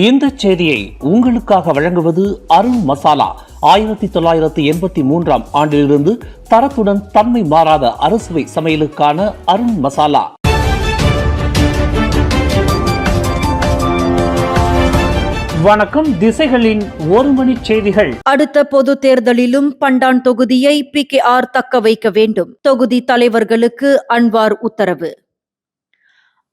இந்த செய்தியை உங்களுக்காக வழங்குவது அருண் மசாலா. 1983 ஆண்டிலிருந்து தரத்துடன் தன்மை மாறாத அறுசுவை சமையலுக்கான அருண் மசாலா. வணக்கம். திசைகளின் ஒரு மணி செய்திகள். அடுத்த பொது தேர்தலிலும் பண்டான் தொகுதியை PKR தக்க வைக்க வேண்டும். தொகுதி தலைவர்களுக்கு அன்வார் உத்தரவு.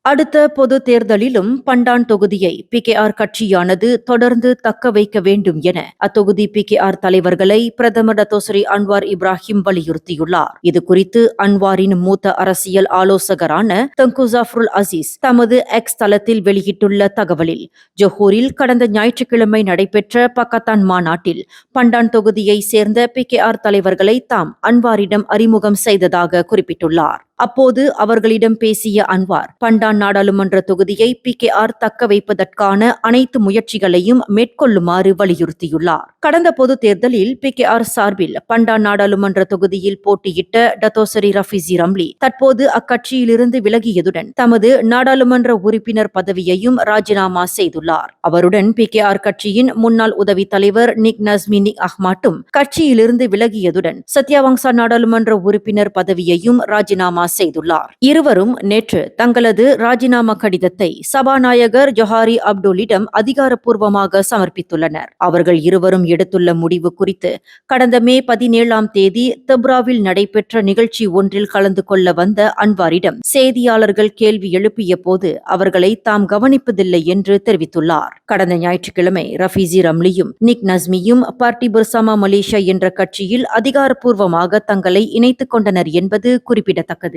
அடுத்த பொது தேர்தலிலும் பண்டான் தொகுதியை PKR கட்சியானது தொடர்ந்து தக்க வைக்க வேண்டும் என அத்தொகுதி PKR தலைவர்களை பிரதமர் டத்தோஸ்ரீ அன்வார் இப்ராஹிம் வலியுறுத்தியுள்ளார். இது குறித்து அன்வாரின் மூத்த அரசியல் ஆலோசகரான தங்கு ஜாஃப்ருல் அசீஸ் தமது எக்ஸ் தளத்தில் வெளியிட்டுள்ள தகவலில், ஜொஹூரில் கடந்த ஞாயிற்றுக்கிழமை நடைபெற்ற பக்கத்தான் மாநாட்டில் பண்டான் தொகுதியை சேர்ந்த PKR தலைவர்களை தாம் அன்வாரிடம் அறிமுகம் செய்ததாக குறிப்பிட்டுள்ளார். அப்போது அவர்களிடம் பேசிய அன்வார், பண்டான் நாடாளுமன்ற தொகுதியை PKR தக்க வைப்பதற்கான அனைத்து முயற்சிகளையும் மேற்கொள்ளுமாறு வலியுறுத்தியுள்ளார். கடந்த பொது தேர்தலில் PKR சார்பில் பண்டான் நாடாளுமன்ற தொகுதியில் போட்டியிட்ட டத்தோஸ்ரீ ரஃபீசி ரம்லி தற்போது அக்கட்சியிலிருந்து விலகியதுடன் தமது நாடாளுமன்ற உறுப்பினர் பதவியையும் ராஜினாமா செய்துள்ளார். அவருடன் PKR கட்சியின் முன்னாள் உதவி தலைவர் நிக் நஸ்மி நிக் அஹ்மாட்டும் கட்சியிலிருந்து விலகியதுடன் சத்யாவங்சா நாடாளுமன்ற உறுப்பினர் பதவியையும் ராஜினாமா செய்துள்ளார். இருவரும் நேற்று தங்களது ராஜினாமா கடிதத்தை சபாநாயகர் ஜொஹாரி அப்துல்லிடம் அதிகாரப்பூர்வமாக சமர்ப்பித்துள்ளனர். அவர்கள் இருவரும் எடுத்துள்ள முடிவு குறித்து கடந்த மே 17 தெப்ராவில் நடைபெற்ற நிகழ்ச்சி ஒன்றில் கலந்து கொள்ள வந்த அன்வாரிடம் செய்தியாளர்கள் கேள்வி எழுப்பிய போது அவர்களை தாம் கவனிப்பதில்லை என்று தெரிவித்துள்ளார். கடந்த ஞாயிற்றுக்கிழமை ரஃபீசி ரம்லியும் நிக் நஸ்மியும் பார்ட்டி பர்சாமா மலேசியா என்ற கட்சியில் அதிகாரப்பூர்வமாக தங்களை இணைத்துக் கொண்டனர் என்பது குறிப்பிடத்தக்கது.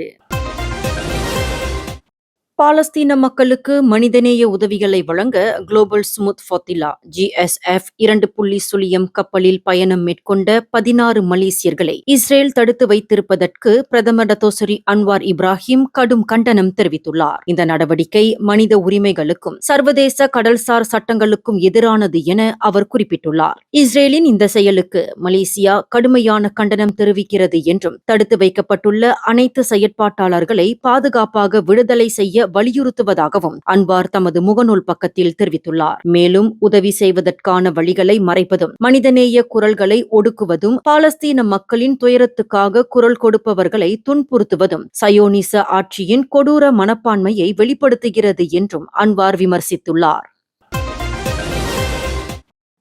பாலஸ்தீன மக்களுக்கு மனிதநேய உதவிகளை வழங்க குளோபல் ஸ்மூத் ஃபாத்திலா GSF 2.0 கப்பலில் பயணம் மேற்கொண்ட 16 மலேசியர்களை இஸ்ரேல் தடுத்து வைத்திருப்பதற்கு பிரதமர் டத்தோஸ்ரீ அன்வார் இப்ராஹிம் கடும் கண்டனம் தெரிவித்துள்ளார். இந்த நடவடிக்கை மனித உரிமைகளுக்கும் சர்வதேச கடல்சார் சட்டங்களுக்கும் எதிரானது என அவர் குறிப்பிட்டுள்ளார். இஸ்ரேலின் இந்த செயலுக்கு மலேசியா கடுமையான கண்டனம் தெரிவிக்கிறது என்றும் தடுத்து வைக்கப்பட்டுள்ள அனைத்து செயற்பாட்டாளர்களை பாதுகாப்பாக விடுதலை செய்ய வலியுறுத்துவதாகவும் அன்வார் தமது முகநூல் பக்கத்தில் தெரிவித்துள்ளார். மேலும் உதவி செய்வதற்கான வழிகளை மறைப்பதும் மனிதநேய குரல்களை ஒடுக்குவதும் பாலஸ்தீன மக்களின் துயரத்துக்காக குரல் கொடுப்பவர்களை துன்புறுத்துவதும் சயோனிச ஆட்சியின் கொடூர மனப்பான்மையை வெளிப்படுத்துகிறது என்றும் அன்வார் விமர்சித்துள்ளார்.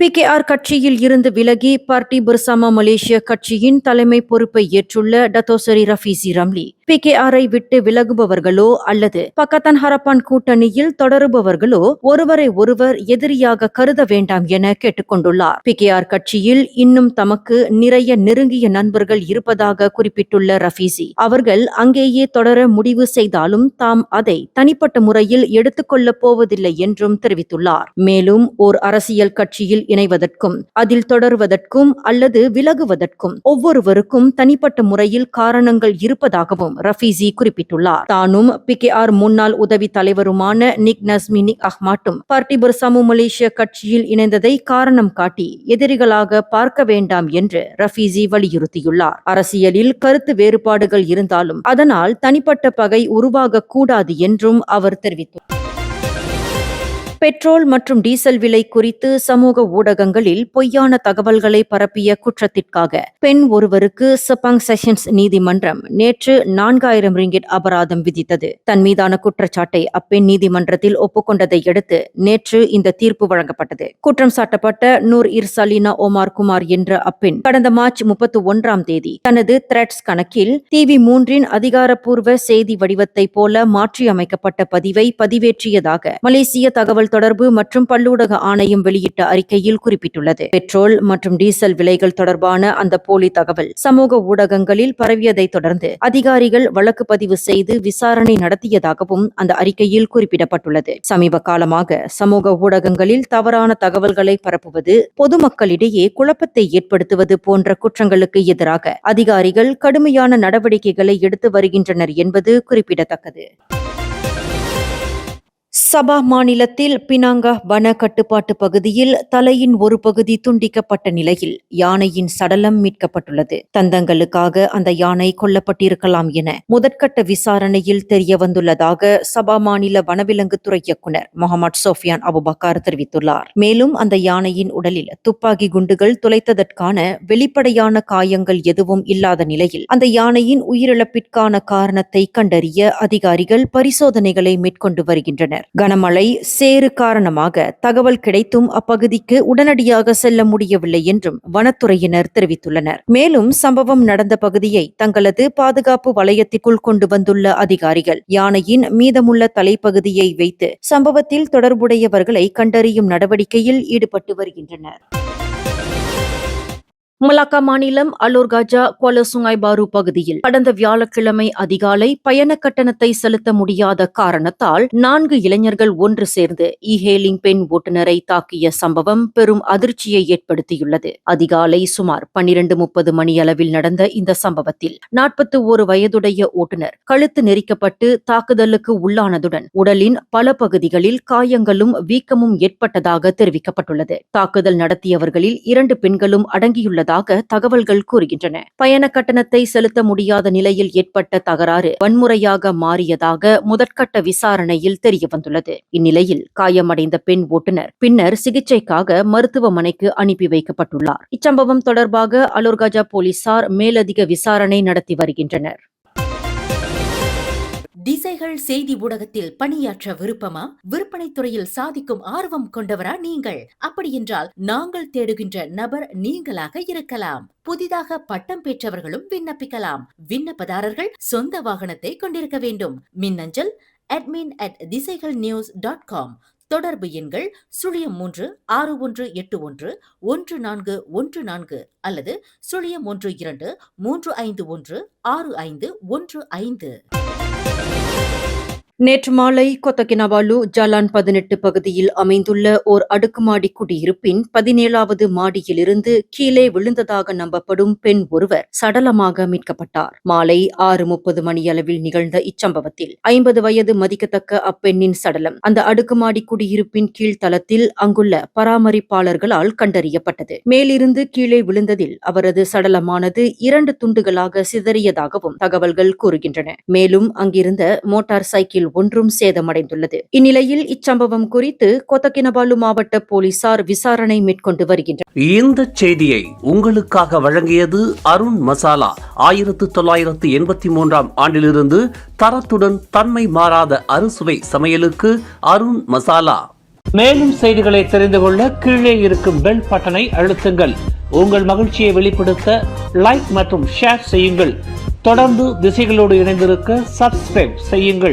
PKR கட்சியில் இருந்து விலகி பார்ட்டி பர்சாமா மலேசியா கட்சியின் தலைமை பொறுப்பை ஏற்றுள்ள டத்தோஸ்ரீ ரஃபீசி ரம்லி PKR-ஐ விட்டு விலகுபவர்களோ அல்லது பக்கத்தான் ஹரப்பான் கூட்டணியில் தொடருபவர்களோ ஒருவரை ஒருவர் எதிரியாக கருத வேண்டாம் என கேட்டுக்கொண்டுள்ளார். PKR கட்சியில் இன்னும் தமக்கு நிறைய நெருங்கிய நண்பர்கள் இருப்பதாக குறிப்பிட்டுள்ள ரஃபீசி, அவர்கள் அங்கேயே தொடர முடிவு செய்தாலும் தாம் அதை தனிப்பட்ட முறையில் எடுத்துக்கொள்ளப் போவதில்லை என்றும் தெரிவித்துள்ளார். மேலும் ஓர் அரசியல் கட்சியில் இணைவதற்கும் அதில் தொடர்வதற்கும் அல்லது விலகுவதற்கும் ஒவ்வொருவருக்கும் தனிப்பட்ட முறையில் காரணங்கள் இருப்பதாகவும் ரஃபீசி குறிப்பிட்டுள்ளார். தானும் PKR முன்னாள் உதவி தலைவருமான நிக் நஸ்மி நிக் அஹ்மாட்டும் பார்ட்டி பர்சாமு மலேசியா கட்சியில் இணைந்ததை காரணம் காட்டி எதிரிகளாக பார்க்க வேண்டாம் என்று ரஃபீசி வலியுறுத்தியுள்ளார். அரசியலில் கருத்து வேறுபாடுகள் இருந்தாலும் அதனால் தனிப்பட்ட பகை உருவாகக் கூடாது என்றும் அவர் தெரிவித்தார். பெட்ரோல் மற்றும் டீசல் விலை குறித்து சமூக ஊடகங்களில் பொய்யான தகவல்களை பரப்பிய குற்றத்திற்காக பெண் ஒருவருக்கு செபாங் செஷன்ஸ் நீதிமன்றம் நேற்று 4000 ரிங்கிட் அபராதம் விதித்தது. தன் மீதான குற்றச்சாட்டை அப்பெண் நீதிமன்றத்தில் ஒப்புக்கொண்டதை அடுத்து நேற்று இந்த தீர்ப்பு வழங்கப்பட்டது. குற்றம் சாட்டப்பட்ட நூர் இர்சாலினா ஒமார் குமார் என்ற அப்பெண் கடந்த மார்ச் 31 தனது த்ரெட்ஸ் கணக்கில் TV3 அதிகாரப்பூர்வ செய்தி வடிவத்தை போல மாற்றியமைக்கப்பட்ட பதிவை பதிவேற்றியதாக மலேசிய தகவல் தொடர்பு மற்றும் பல்லூடக ஆணையம் வெளியிட்ட அறிக்கையில் குறிப்பிட்டுள்ளது. பெட்ரோல் மற்றும் டீசல் விலைகள் தொடர்பான அந்த போலி தகவல் சமூக ஊடகங்களில் பரவியதை தொடர்ந்து அதிகாரிகள் வழக்கு பதிவு செய்து விசாரணை நடத்தியதாகவும் அந்த அறிக்கையில் குறிப்பிடப்பட்டுள்ளது. சமீப காலமாக சமூக ஊடகங்களில் தவறான தகவல்களை பரப்புவது, பொதுமக்களிடையே குழப்பத்தை ஏற்படுத்துவது போன்ற குற்றங்களுக்கு எதிராக அதிகாரிகள் கடுமையான நடவடிக்கைகளை எடுத்து வருகின்றனர் என்பது குறிப்பிடத்தக்கது. சபா மாநிலத்தில் பினாங்கா வன கட்டுப்பாட்டு பகுதியில் தலையின் ஒரு பகுதி துண்டிக்கப்பட்ட நிலையில் யானையின் சடலம் மீட்கப்பட்டுள்ளது. தந்தங்களுக்காக அந்த யானை கொல்லப்பட்டிருக்கலாம் என முதற்கட்ட விசாரணையில் தெரிய வந்துள்ளதாக சபா மாநில வனவிலங்குத்துறை இயக்குநர் முகமது சோஃபியான் அபுபக்கர் தெரிவித்துள்ளார். மேலும் அந்த யானையின் உடலில் துப்பாக்கி குண்டுகள் துளைத்ததற்கான வெளிப்படையான காயங்கள் எதுவும் இல்லாத நிலையில் அந்த யானையின் உயிரிழப்பிற்கான காரணத்தை கண்டறிய அதிகாரிகள் பரிசோதனைகளை மேற்கொண்டு வருகின்றனர். கனமழை சேறு காரணமாக தகவல் கிடைத்தும் அப்பகுதிக்கு உடனடியாக செல்ல முடியவில்லை என்றும் வனத்துறையினர் தெரிவித்துள்ளனர். மேலும் சம்பவம் நடந்த பகுதியை தங்களது பாதுகாப்பு வலயத்திற்குள் கொண்டு வந்துள்ள அதிகாரிகள் யானையின் மீதமுள்ள தலைப்பகுதியை வைத்து சம்பவத்தில் தொடர்புடையவர்களை கண்டறியும் நடவடிக்கையில் ஈடுபட்டு வருகின்றனர். மலாக்கா மாநிலம் அலோர்காஜா குவாலசுங்காய் பாரு பகுதியில் கடந்த வியாழக்கிழமை அதிகாலை பயண கட்டணத்தை செலுத்த முடியாத காரணத்தால் 4 இளைஞர்கள் ஒன்று சேர்ந்து இ-ஹேலிங் பெண் ஓட்டுநரை தாக்கிய சம்பவம் பெரும் அதிர்ச்சியை ஏற்படுத்தியுள்ளது. அதிகாலை சுமார் 12:30 மணியளவில் நடந்த இந்த சம்பவத்தில் 41 வயதுடைய ஓட்டுநர் கழுத்து நெரிக்கப்பட்டு தாக்குதலுக்கு உள்ளானதுடன் உடலின் பல பகுதிகளில் காயங்களும் வீக்கமும் ஏற்பட்டதாக தெரிவிக்கப்பட்டுள்ளது. தாக்குதல் நடத்தியவர்களில் 2 பெண்களும் அடங்கியுள்ளதாக தகவல்கள் கூறுகின்றன. பயண கட்டணத்தை செலுத்த முடியாத நிலையில் ஏற்பட்ட தகராறு வன்முறையாக மாறியதாக முதற்கட்ட விசாரணையில் தெரியவந்துள்ளது. இந்நிலையில் காயமடைந்த பெண் ஓட்டுநர் பின்னர் சிகிச்சைக்காக மருத்துவமனைக்கு அனுப்பி வைக்கப்பட்டுள்ளார். இச்சம்பவம் தொடர்பாக அலோர்காஜா போலீசார் மேலதிக விசாரணை நடத்தி வருகின்றனர். திசைகள் செய்தி ஊடகத்தில் பணியாற்ற விருப்பமா? விற்பனை துறையில் சாதிக்கும் ஆர்வம் கொண்டவரா நீங்கள்? அப்படியென்றால் நாங்கள் தேடுகின்ற நபர் நீங்களாக இருக்கலாம். புதிதாக பட்டம் பெற்றவர்களும் விண்ணப்பிக்கலாம். விண்ணப்பதாரர்கள் சொந்த வாகனத்தை கொண்டிருக்க வேண்டும். மின்னஞ்சல் admin@திசைகள்news.com. தொடர்பு எண்கள் 0361811414 அல்லது 0123516515. நேற்று மாலை கொத்தகினவாலு ஜலான் 18 பகுதியில் அமைந்துள்ள ஓர் அடுக்குமாடி குடியிருப்பின் 17வது மாடியிலிருந்து கீழே விழுந்ததாக நம்பப்படும் பெண் ஒருவர் சடலமாக மீட்கப்பட்டார். மாலை 6:30 மணியளவில் நிகழ்ந்த இச்சம்பவத்தில் 50 வயது மதிக்கத்தக்க அப்பெண்ணின் சடலம் அந்த அடுக்குமாடி குடியிருப்பின் கீழ்த்தளத்தில் அங்குள்ள பராமரிப்பாளர்களால் கண்டறியப்பட்டது. மேலிருந்து கீழே விழுந்ததில் அவரது சடலமானது 2 துண்டுகளாக சிதறியதாகவும் தகவல்கள் கூறுகின்றன. மேலும் அங்கிருந்த மோட்டார் சைக்கிள் ஒன்றும் சேதமடைந்துள்ளது. இந்நிலையில் இச்சம்பவம் குறித்து கொத்தகினபாலு மாவட்ட போலீசார் விசாரணை மேற்கொண்டு வருகின்றனர். இந்த செய்தியை உங்களுக்காக வழங்கியது அருண் மசாலா. 1983ஆம் ஆண்டிலிருந்து தரத்துடன் தன்மை மாறாத அறுசுவை சமையலுக்கு அருண் மசாலா. மேலும் செய்திகளை தெரிந்து கொள்ள கீழே இருக்கும் பெல் பட்டனை அழுத்துங்கள். உங்கள் மகிழ்ச்சியை வெளிப்படுத்த லைக் மற்றும் ஷேர் செய்யுங்கள். தொடர்ந்து திசைகளோடு இணைந்திருக்க சப்ஸ்கிரைப் செய்யுங்கள்.